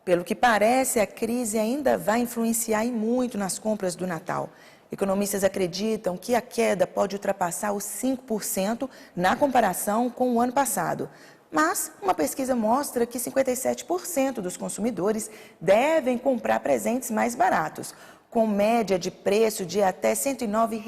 Pelo que parece, a crise ainda vai influenciar e muito nas compras do Natal. Economistas acreditam que a queda pode ultrapassar os 5% na comparação com o ano passado. Mas uma pesquisa mostra que 57% dos consumidores devem comprar presentes mais baratos, com média de preço de até R$ 109,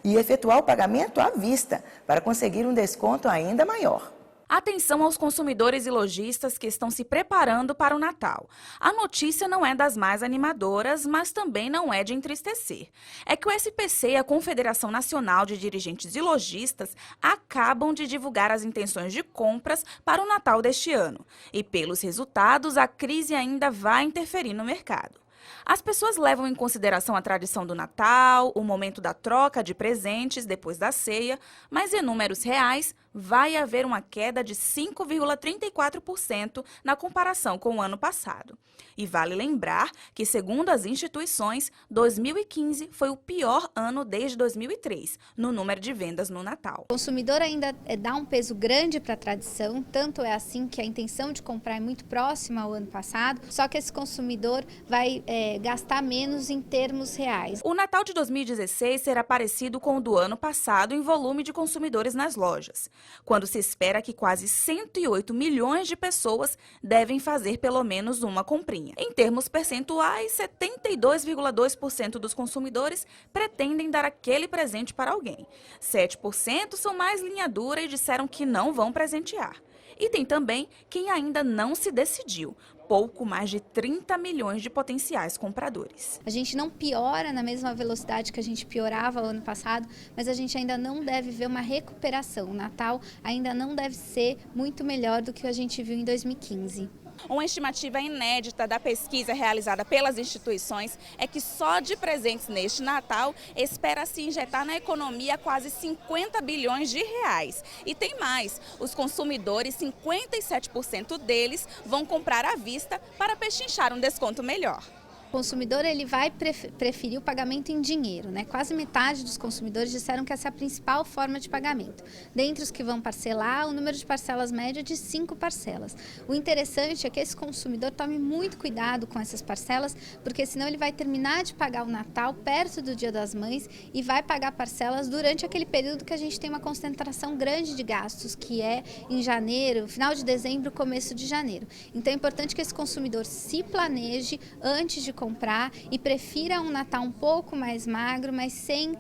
e efetuar o pagamento à vista, para conseguir um desconto ainda maior. Atenção aos consumidores e lojistas que estão se preparando para o Natal. A notícia não é das mais animadoras, mas também não é de entristecer. É que o SPC e a Confederação Nacional de Dirigentes e Lojistas acabam de divulgar as intenções de compras para o Natal deste ano. E pelos resultados, a crise ainda vai interferir no mercado. As pessoas levam em consideração a tradição do Natal, o momento da troca de presentes depois da ceia, mas em números reais, vai haver uma queda de 5,34% na comparação com o ano passado. E vale lembrar que, segundo as instituições, 2015 foi o pior ano desde 2003, no número de vendas no Natal. O consumidor ainda dá um peso grande para a tradição, tanto é assim que a intenção de comprar é muito próxima ao ano passado, só que esse consumidor vai gastar menos em termos reais. O Natal de 2016 será parecido com o do ano passado em volume de consumidores nas lojas, quando se espera que quase 108 milhões de pessoas devem fazer pelo menos uma comprinha. Em termos percentuais, 72,2% dos consumidores pretendem dar aquele presente para alguém. 7% são mais linha dura e disseram que não vão presentear. E tem também quem ainda não se decidiu, pouco mais de 30 milhões de potenciais compradores. A gente não piora na mesma velocidade que a gente piorava o ano passado, mas a gente ainda não deve ver uma recuperação. O Natal ainda não deve ser muito melhor do que a gente viu em 2015. Uma estimativa inédita da pesquisa realizada pelas instituições é que só de presentes neste Natal espera-se injetar na economia quase 50 bilhões de reais. E tem mais, os consumidores, 57% deles vão comprar à vista para pechinchar um desconto melhor. O consumidor ele vai preferir o pagamento em dinheiro, né? Quase metade dos consumidores disseram que essa é a principal forma de pagamento. Dentre os que vão parcelar, o número de parcelas médio é de 5 parcelas. O interessante é que esse consumidor tome muito cuidado com essas parcelas, porque senão ele vai terminar de pagar o Natal perto do Dia das Mães e vai pagar parcelas durante aquele período que a gente tem uma concentração grande de gastos, que é em janeiro, final de dezembro, começo de janeiro. Então é importante que esse consumidor se planeje antes de comprar e prefira um Natal um pouco mais magro, mas sem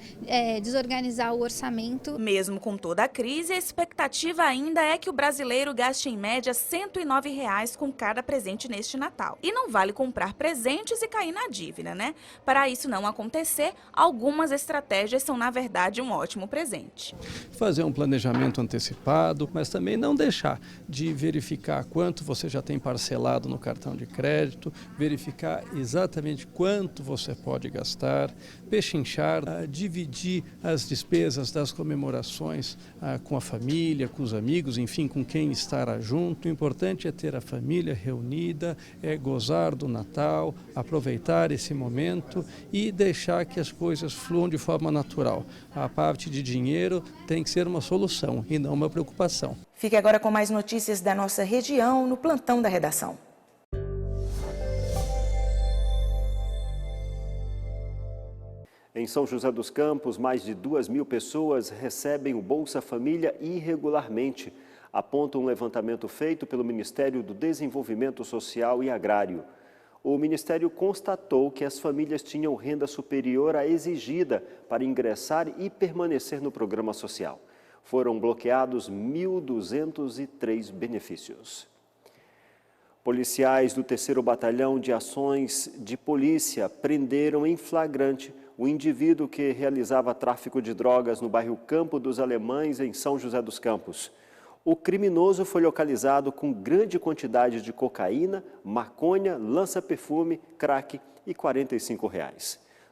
desorganizar o orçamento. Mesmo com toda a crise, a expectativa ainda é que o brasileiro gaste em média R$ 109 com cada presente neste Natal. E não vale comprar presentes e cair na dívida, né? Para isso não acontecer, algumas estratégias são, na verdade, um ótimo presente. Fazer um planejamento antecipado, mas também não deixar de verificar quanto você já tem parcelado no cartão de crédito, verificar exatamente quanto você pode gastar, pechinchar, dividir as despesas das comemorações com a família, com os amigos, enfim, com quem estará junto. O importante é ter a família reunida, gozar do Natal, aproveitar esse momento e deixar que as coisas fluam de forma natural. A parte de dinheiro tem que ser uma solução e não uma preocupação. Fique agora com mais notícias da nossa região no Plantão da Redação. Em São José dos Campos, mais de 2.000 pessoas recebem o Bolsa Família irregularmente, aponta um levantamento feito pelo Ministério do Desenvolvimento Social e Agrário. O Ministério constatou que as famílias tinham renda superior à exigida para ingressar e permanecer no programa social. Foram bloqueados 1.203 benefícios. Policiais do 3º Batalhão de Ações de Polícia prenderam em flagrante o indivíduo que realizava tráfico de drogas no bairro Campo dos Alemães, em São José dos Campos. O criminoso foi localizado com grande quantidade de cocaína, maconha, lança-perfume, crack e R$ 45.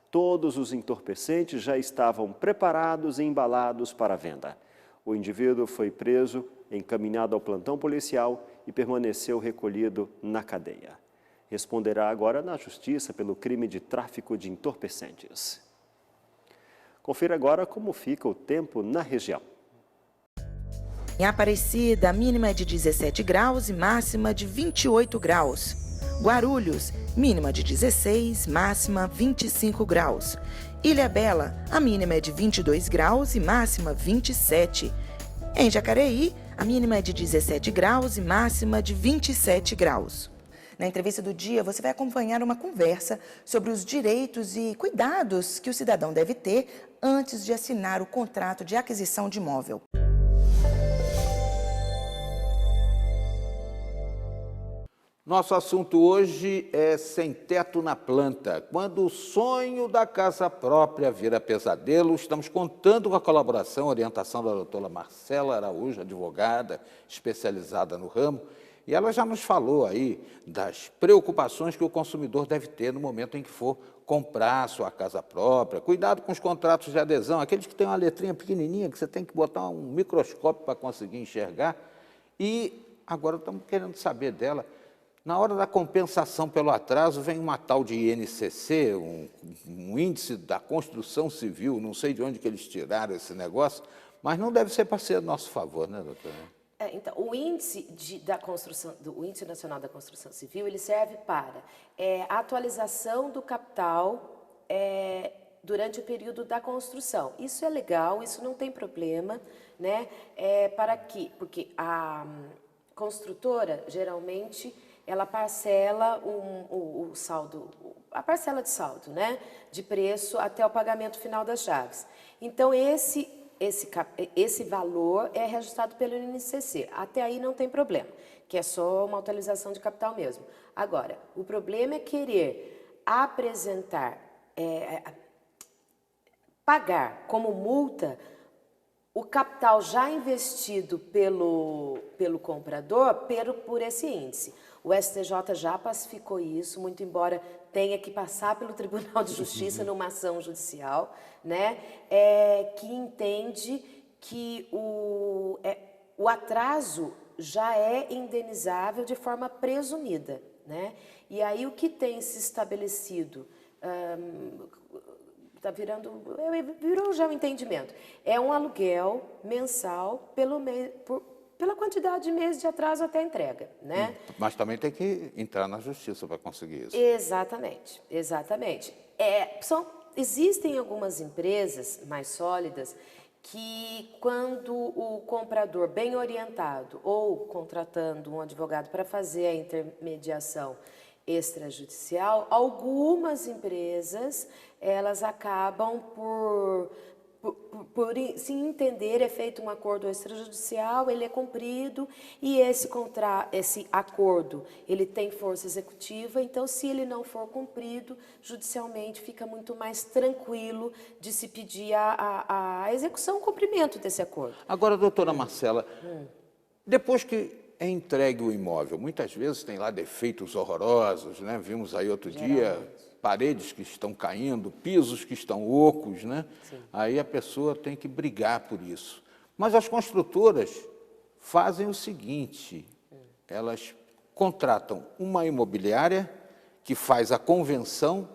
Todos os entorpecentes já estavam preparados e embalados para venda. O indivíduo foi preso, encaminhado ao plantão policial e permaneceu recolhido na cadeia. Responderá agora na Justiça pelo crime de tráfico de entorpecentes. Confira agora como fica o tempo na região. Em Aparecida, a mínima é de 17 graus e máxima de 28 graus. Guarulhos, mínima de 16, máxima 25 graus. Ilhabela, a mínima é de 22 graus e máxima 27. Em Jacareí, a mínima é de 17 graus e máxima de 27 graus. Na entrevista do dia, você vai acompanhar uma conversa sobre os direitos e cuidados que o cidadão deve ter antes de assinar o contrato de aquisição de imóvel. Nosso assunto hoje é sem teto na planta. Quando o sonho da casa própria vira pesadelo, estamos contando com a colaboração e orientação da doutora Marcela Araújo, advogada especializada no ramo, e ela já nos falou aí das preocupações que o consumidor deve ter no momento em que for comprar a sua casa própria. Cuidado com os contratos de adesão, aqueles que têm uma letrinha pequenininha que você tem que botar um microscópio para conseguir enxergar. E agora estamos querendo saber dela. Na hora da compensação pelo atraso, vem uma tal de INCC, um índice da construção civil, não sei de onde que eles tiraram esse negócio, mas não deve ser para ser a nosso favor, né, doutora? Então, o índice o Índice Nacional da Construção Civil, ele serve para a atualização do capital durante o período da construção. Isso é legal, isso não tem problema, né? Para quê? Porque a construtora, geralmente, ela parcela o saldo, a parcela de saldo, né, de preço até o pagamento final das chaves. Então, esse valor é reajustado pelo INCC. Até aí não tem problema, que é só uma atualização de capital mesmo. Agora, o problema é querer apresentar, pagar como multa o capital já investido pelo comprador por esse índice. O STJ já pacificou isso, muito embora tenha que passar pelo Tribunal de Justiça numa ação judicial, né, que entende que o atraso já é indenizável de forma presumida, né? E aí o que tem se estabelecido virou já um entendimento. É um aluguel mensal pela quantidade de meses de atraso até a entrega, né? Mas também tem que entrar na justiça para conseguir isso. Exatamente, exatamente. Existem algumas empresas mais sólidas que, quando o comprador bem orientado ou contratando um advogado para fazer a intermediação extrajudicial, algumas empresas elas acabam por se entender, é feito um acordo extrajudicial, ele é cumprido e esse acordo ele tem força executiva, então se ele não for cumprido, judicialmente fica muito mais tranquilo de se pedir a execução, o cumprimento desse acordo. Agora, doutora Marcela, depois que é entregue o imóvel, muitas vezes tem lá defeitos horrorosos, né? Vimos aí outro dia paredes que estão caindo, pisos que estão ocos, né? Sim. Aí a pessoa tem que brigar por isso. Mas as construtoras fazem o seguinte, elas contratam uma imobiliária que faz a convenção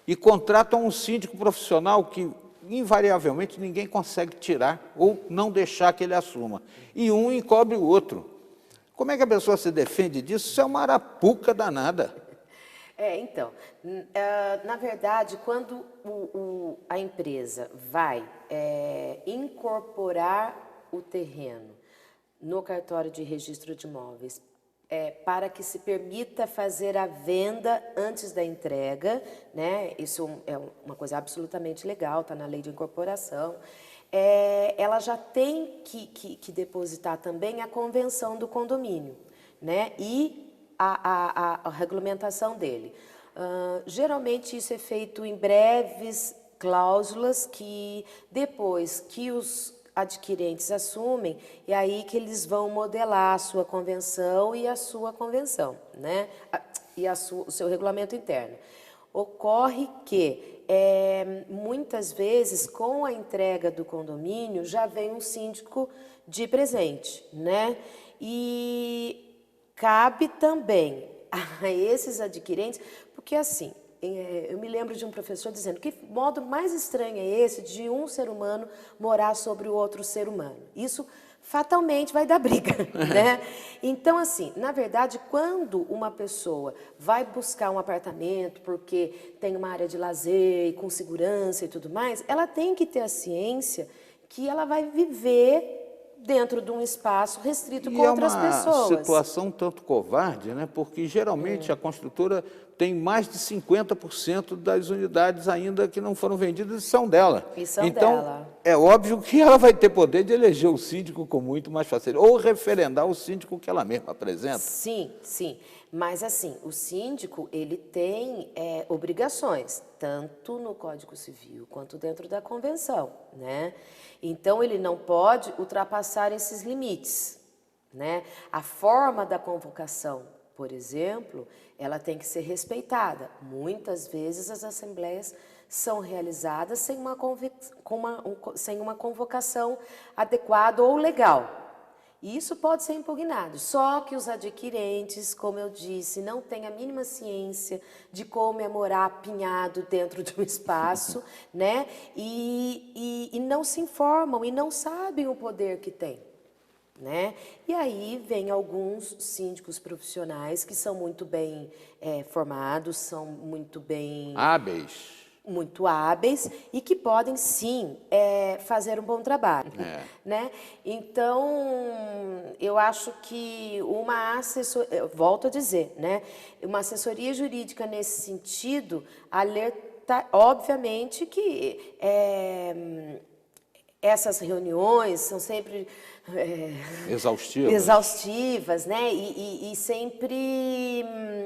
e contratam um síndico profissional que, invariavelmente, ninguém consegue tirar ou não deixar que ele assuma. E um encobre o outro. Como é que a pessoa se defende disso? Isso é uma arapuca danada. Então, na verdade, quando a empresa vai incorporar o terreno no cartório de registro de imóveis para que se permita fazer a venda antes da entrega, né? Isso é uma coisa absolutamente legal, está na lei de incorporação. Ela já tem que depositar também a convenção do condomínio, né? E a regulamentação dele. Geralmente isso é feito em breves cláusulas que depois que os adquirentes assumem, é aí que eles vão modelar a sua convenção e a sua convenção, né? E o seu regulamento interno. Ocorre que, muitas vezes, com a entrega do condomínio, já vem um síndico de presente, né? E cabe também a esses adquirentes, porque assim, eu me lembro de um professor dizendo que modo mais estranho é esse de um ser humano morar sobre o outro ser humano. Isso fatalmente vai dar briga, né? Então, assim, na verdade, quando uma pessoa vai buscar um apartamento porque tem uma área de lazer e com segurança e tudo mais, ela tem que ter a ciência que ela vai viver dentro de um espaço restrito com outras pessoas. É uma situação um tanto covarde, né? Porque geralmente a construtora tem mais de 50% das unidades ainda que não foram vendidas e são dela. E são então, dela. é óbvio que ela vai ter poder de eleger o síndico com muito mais facilidade, ou referendar o síndico que ela mesma apresenta. Sim, sim. Mas, assim, o síndico, ele tem obrigações, tanto no Código Civil quanto dentro da Convenção, né? Então, ele não pode ultrapassar esses limites, né? A forma da convocação, por exemplo, ela tem que ser respeitada. Muitas vezes as assembleias são realizadas sem uma convocação adequada ou legal. E isso pode ser impugnado, só que os adquirentes, como eu disse, não têm a mínima ciência de como é morar apinhado dentro de um espaço, né? E não se informam e não sabem o poder que tem, né? E aí vem alguns síndicos profissionais que são muito bem formados, são muito bem... muito hábeis e que podem, sim, fazer um bom trabalho, né? Então, eu acho que uma assessoria, volto a dizer, né? Uma assessoria jurídica nesse sentido, alerta, obviamente que essas reuniões são sempre exaustivas, né? E sempre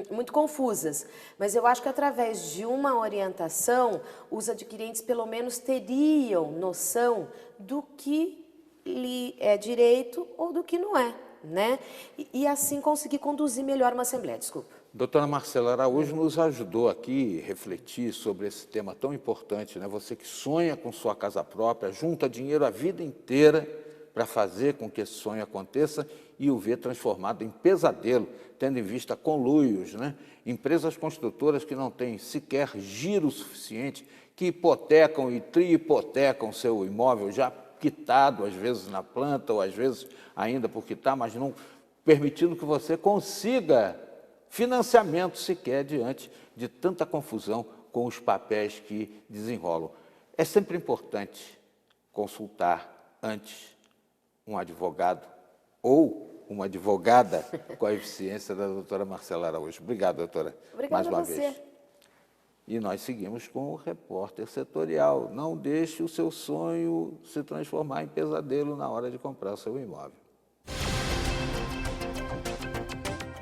muito confusas. Mas eu acho que através de uma orientação, os adquirentes pelo menos teriam noção do que lhe é direito ou do que não é, né? E assim conseguir conduzir melhor uma assembleia. Desculpa. Doutora Marcela Araújo nos ajudou aqui a refletir sobre esse tema tão importante, né? Você que sonha com sua casa própria, junta dinheiro a vida inteira para fazer com que esse sonho aconteça e o ver transformado em pesadelo, tendo em vista conluios, né? Empresas construtoras que não têm sequer giro suficiente, que hipotecam e trihipotecam seu imóvel já quitado, às vezes na planta ou às vezes ainda por quitar, mas não permitindo que você consiga financiamento sequer diante de tanta confusão com os papéis que desenrolam. É sempre importante consultar antes um advogado ou uma advogada com a eficiência da doutora Marcela Araújo. Obrigado, doutora. Obrigada mais uma a você. vez. E nós seguimos com o repórter setorial. Não deixe o seu sonho se transformar em pesadelo na hora de comprar o seu imóvel.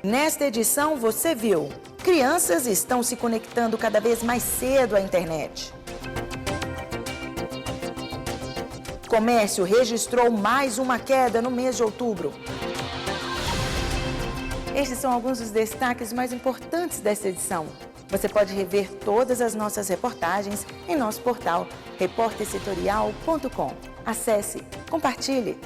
Nesta edição, você viu: crianças estão se conectando cada vez mais cedo à internet. Comércio registrou mais uma queda no mês de outubro. Estes são alguns dos destaques mais importantes desta edição. Você pode rever todas as nossas reportagens em nosso portal repórtersetorial.com. Acesse, compartilhe.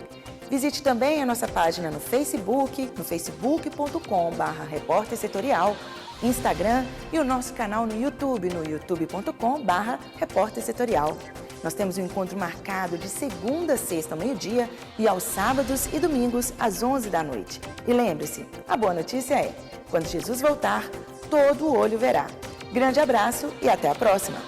Visite também a nossa página no Facebook, no facebook.com/repórtersetorial, Instagram e o nosso canal no YouTube, no youtube.com/repórtersetorial. Nós temos um encontro marcado de segunda a sexta ao meio-dia e aos sábados e domingos às 11 da noite. E lembre-se, a boa notícia é, quando Jesus voltar, todo olho verá. Grande abraço e até a próxima!